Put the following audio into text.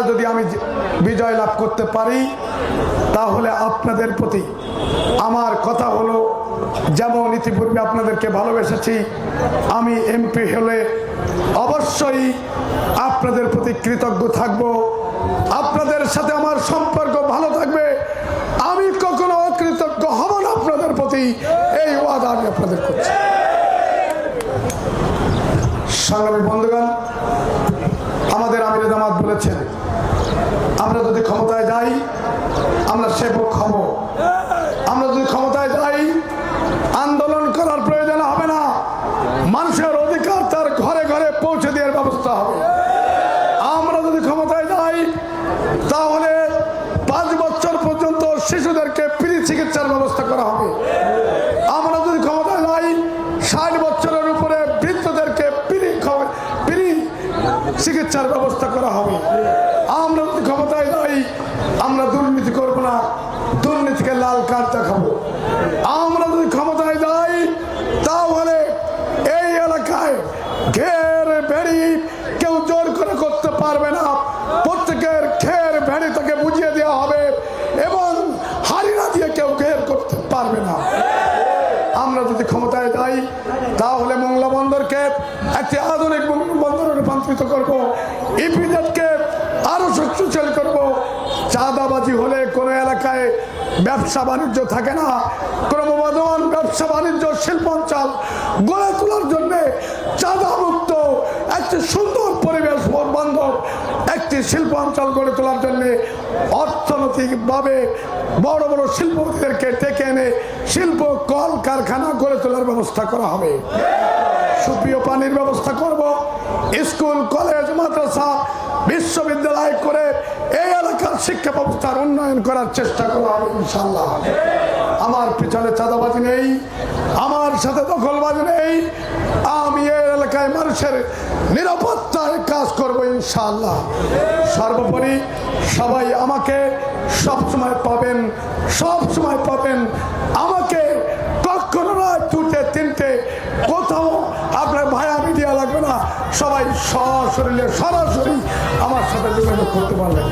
যদি আমি বিজয় লাভ করতে পারি তাহলে আপনাদের প্রতি আমার কথা হলো, যেমন ইতিপূর্বে আপনাদেরকে ভালোবেসেছি, আমি এমপি হলে অবশ্যই আপনাদের প্রতি কৃতজ্ঞ থাকব, আপনাদের সাথে আমার সম্পর্ক ভালো থাকবে, আমি কখনো অকৃতজ্ঞ হব না আপনাদের প্রতি, এই ওয়াদা আমি আপনাদের করছি। সংগ্রামী বন্ধুগণ, আমাদের আমিরে জামাত বলেছেন আমরা যদি ক্ষমতায় যাই আমরা সেবক হব, আমরা যদি ক্ষমতায় যাই আন্দোলন করার প্রয়োজন হবে না, মানুষের অধিকার তার ঘরে ঘরে পৌঁছে দেওয়ার ব্যবস্থা হবে। আমরা যদি ক্ষমতায় যাই তাহলে 5 বছর পর্যন্ত শিশুদেরকে ফ্রি চিকিৎসার ব্যবস্থা করা হবে। আমরা যদি ক্ষমতায় যাই 60 বছরের উপরে বৃদ্ধদেরকে ফ্রি চিকিৎসার ব্যবস্থা করা হবে। আমরা যদি ক্ষমতায় যাই আমরা দুর্নীতি করবো না, দুর্নীতিকে লাল কার্ড দেখাবো। আমরা যদি ক্ষমতায় যাই তাহলে এই এলাকায় ঘের ভেড়ি কেউ জোর করে করতে পারবে না, প্রত্যেকের ঘের ভেড়ি তাকে বুঝিয়ে দেওয়া হবে এবং হারিনা দিয়ে কেউ ঘের করতে পারবে না। আমরা যদি ক্ষমতায় যাই তাহলে মোংলা বন্দরকে একটি আধুনিক বন্দরে রূপান্তরিত করব, ইপিজেডকে আরো শক্তিশালী করব। চাঁদাবাজি হলে কোনো এলাকায় ব্যবসা বাণিজ্য থাকে না, ক্রমবর্ধমান ব্যবসা বাণিজ্য শিল্পাঞ্চল গড়ে তোলার জন্য চাঁদা মুক্ত একটি সুন্দর পরিবেশ বান্ধব একটি শিল্পাঞ্চল গড়ে তোলার জন্য অর্থনৈতিকভাবে বড় বড় শিল্পপতিদেরকে ডেকে এনে শিল্প কল কারখানা গড়ে তোলার ব্যবস্থা করা হবে। সুপ্রিয় পানির ব্যবস্থা করব, স্কুল কলেজ মাদ্রাসা বিশ্ববিদ্যালয় করে এই এলাকার শিক্ষা ব্যবস্থার উন্নয়ন করার চেষ্টা করা হবে ইনশাআল্লাহ। আমার পিছনে চাঁদাবাজি নেই, আমার সাথে দখলবাজি নেই, আমি এই এলাকায় মানুষের নিরাপত্তায় কাজ করব ইনশাআল্লাহ। সর্বোপরি সবাই আমাকে সবসময় পাবেন, সবসময় পাবেন আমাকে, কখনো না 2টে 3টে কোথাও আপনার ভায়া মিডিয়া লাগবে না, সবাই সশরীরে সরাসরি আমার সাথে যোগাযোগ করতে পারবেন।